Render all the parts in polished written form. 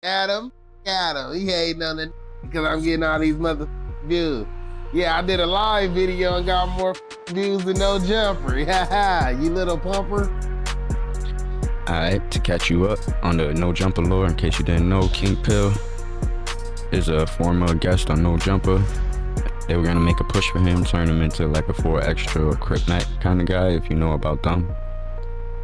Adam, he hating on it because I'm getting all these mother views. Yeah, I did a live video and got more views than No Jumper. You little pumper. Alright, to catch you up on the No Jumper lore, in case you didn't know, King Pill is a former guest on No Jumper. They were gonna make a push for him, turn him into like a 4 extra or Kryptonite kind of guy, if you know about them.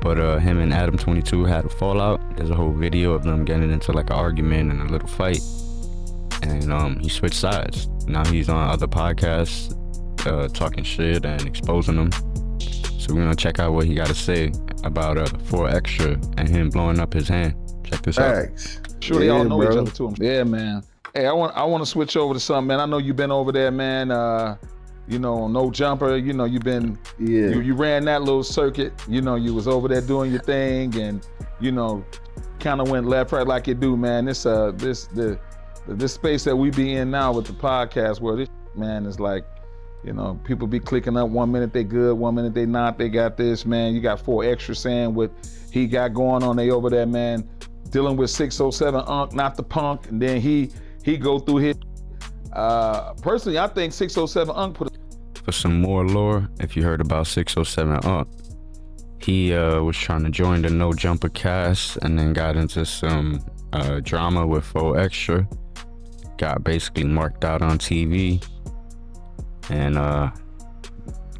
But him and Adam 22 had a fallout. There's a whole video of them getting into like an argument and a little fight. And he switched sides. Now he's on other podcasts, talking shit and exposing them. So we're gonna check out what he got to say about 4 extra and him blowing up his hand. Check this out. Sure, they all know each other too. Yeah, man. Hey, I want to switch over to something, man. I know you've been over there, man. You know, No Jumper. You know, you've been. Yeah. You ran that little circuit. You know, you was over there doing your thing, and you know, kind of went left, right, like you do, man. This space that we be in now with the podcast world, this man is like, you know, people be clicking up 1 minute they good, 1 minute they not. They got this, man. You got 4 extra saying what he got going on. They over there, man, dealing with 607 Unk, not the punk, and then he go through his. Personally, I think 607 Unk put. For some more lore, if you heard about 607 Unk, he was trying to join the No Jumper cast and then got into some drama with 4 extra. Got basically marked out on TV, and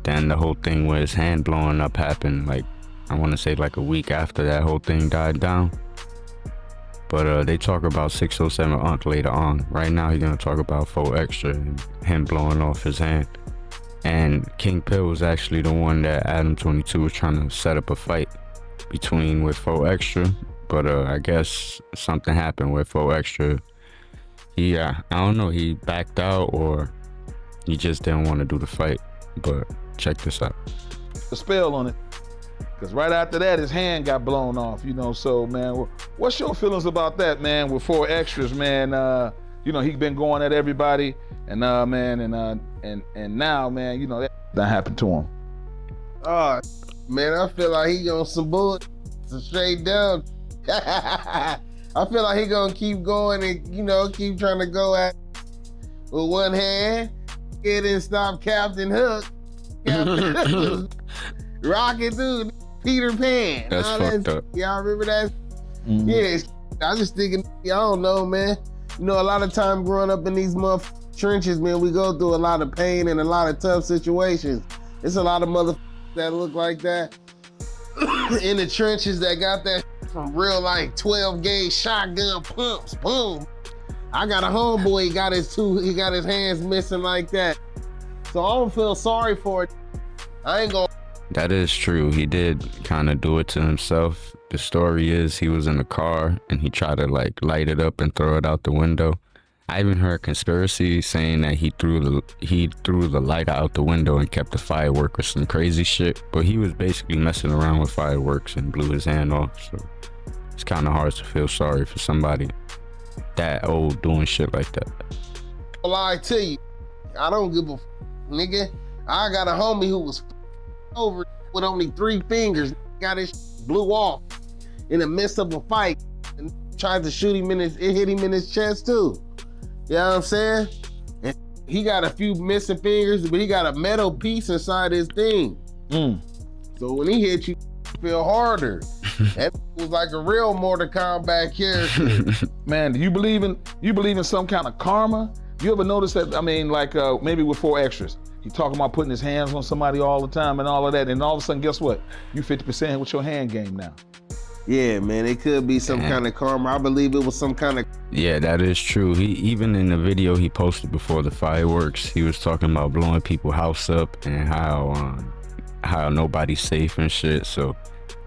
then the whole thing with his hand blowing up happened, like I want to say like a week after that whole thing died down. But they talk about 607 Unk later on. Right now he's gonna talk about 4 extra and him blowing off his hand. And King Pill was actually the one that Adam 22 was trying to set up a fight between with 4 extra, but I guess something happened with 4 extra. I don't know, he backed out or he just didn't want to do the fight. But check this out. A spell on it, because right after that his hand got blown off, you know. So man, what's your feelings about that, man, with 4 extras, man? You know, he been going at everybody, and man, and now, man, you know, that happened to him. Man, I feel like he on some bullet, straight down. I feel like he gonna keep going and, you know, keep trying to go at with one hand, get and stop Captain Hook. Rocket dude, Peter Pan. That's fucked up. Y'all remember that? Mm-hmm. Yeah, I just thinking, I don't know, man. You know, a lot of time growing up in these trenches, man, we go through a lot of pain and a lot of tough situations. It's a lot of motherfuckers that look like that in the trenches that got that from real like 12 gauge shotgun pumps. Boom. I got a homeboy, he got his hands missing like that. So I don't feel sorry for it. I ain't gonna. That is true. He did kind of do it to himself. The story is he was in the car and he tried to like light it up and throw it out the window. I even heard conspiracy saying that he threw the light out the window and kept the firework or some crazy shit. But he was basically messing around with fireworks and blew his hand off. So it's kind of hard to feel sorry for somebody that old doing shit like that. I'll lie to you, I don't give a nigga. I got a homie who was over with only 3 fingers, got his blew off in the midst of a fight and tried to shoot him it hit him in his chest too. You know what I'm saying? And he got a few missing fingers, but he got a metal piece inside his thing. So when he hit you, feel harder. That was like a real Mortal Kombat character. Man, do you believe in some kind of karma? You ever notice that? I mean, like maybe with 4 extras, he talking about putting his hands on somebody all the time and all of that, and all of a sudden, guess what? You 50% with your hand game now. Yeah, man, it could be some kind of karma. I believe it was some kind of. Yeah, that is true. He even in the video he posted before the fireworks, he was talking about blowing people's house up and how nobody's safe and shit. So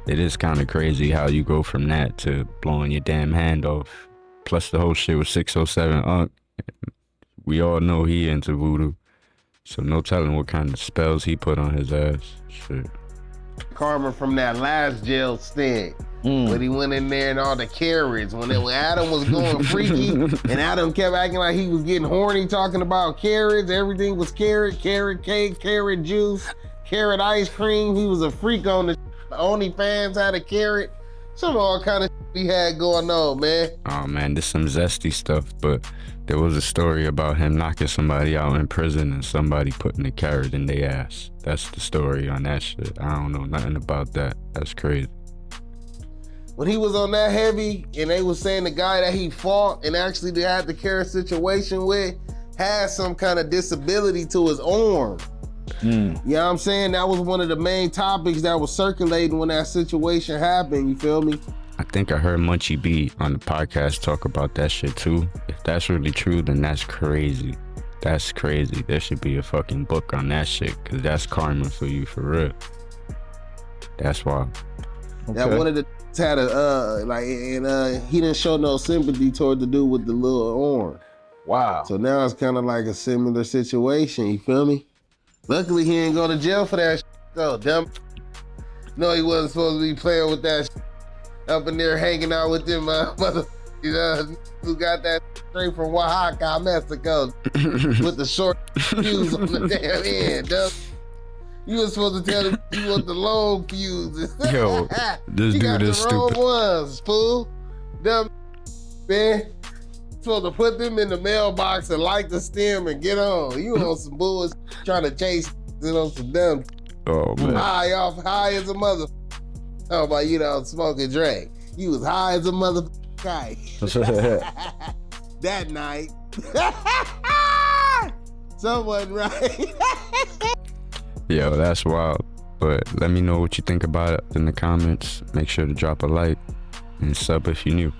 it is kind of crazy how you go from that to blowing your damn hand off. Plus the whole shit with 607 Unk. We all know he into voodoo. So no telling what kind of spells he put on his ass. Shit. Karma from that last jail stint. When he went in there and all the carrots, when Adam was going freaky and Adam kept acting like he was getting horny talking about carrots, everything was carrot cake, carrot juice, carrot ice cream. He was a freak on the OnlyFans had a carrot. Some all kind of he had going on, man. Oh man, there's some zesty stuff, but there was a story about him knocking somebody out in prison and somebody putting a carrot in their ass. That's the story on that shit. I don't know nothing about that. That's crazy. When he was on that heavy and they was saying the guy that he fought and actually they had the carrot situation with had some kind of disability to his arm. You know what I'm saying? That was one of the main topics that was circulating when that situation happened, you feel me? I think I heard Munchie B on the podcast talk about that shit too. If that's really true, then that's crazy. That's crazy. There should be a fucking book on that shit, cause that's karma for you, for real. That's wild. Okay. That one of the had a he didn't show no sympathy toward the dude with the little arm. Wow. So now it's kind of like a similar situation, you feel me? Luckily he ain't go to jail for that shit, though. Dumb. No, he wasn't supposed to be playing with that shit. Up in there hanging out with them mother, who got that straight from Oaxaca, Mexico, with the short fuse on the damn end, dumb. You was supposed to tell him you want the long fuses. Yo, this dude is stupid. You got the wrong ones, fool. Dumb, man. Supposed to put them in the mailbox and light the stem and get on. You on some bullshit trying to chase it on some dumb. Oh man. High as a mother. Oh, about you don't smoke and drink. You was high as a mother guy. That night. Someone right. Yo, that's wild. But let me know what you think about it in the comments. Make sure to drop a like and sub if you're new.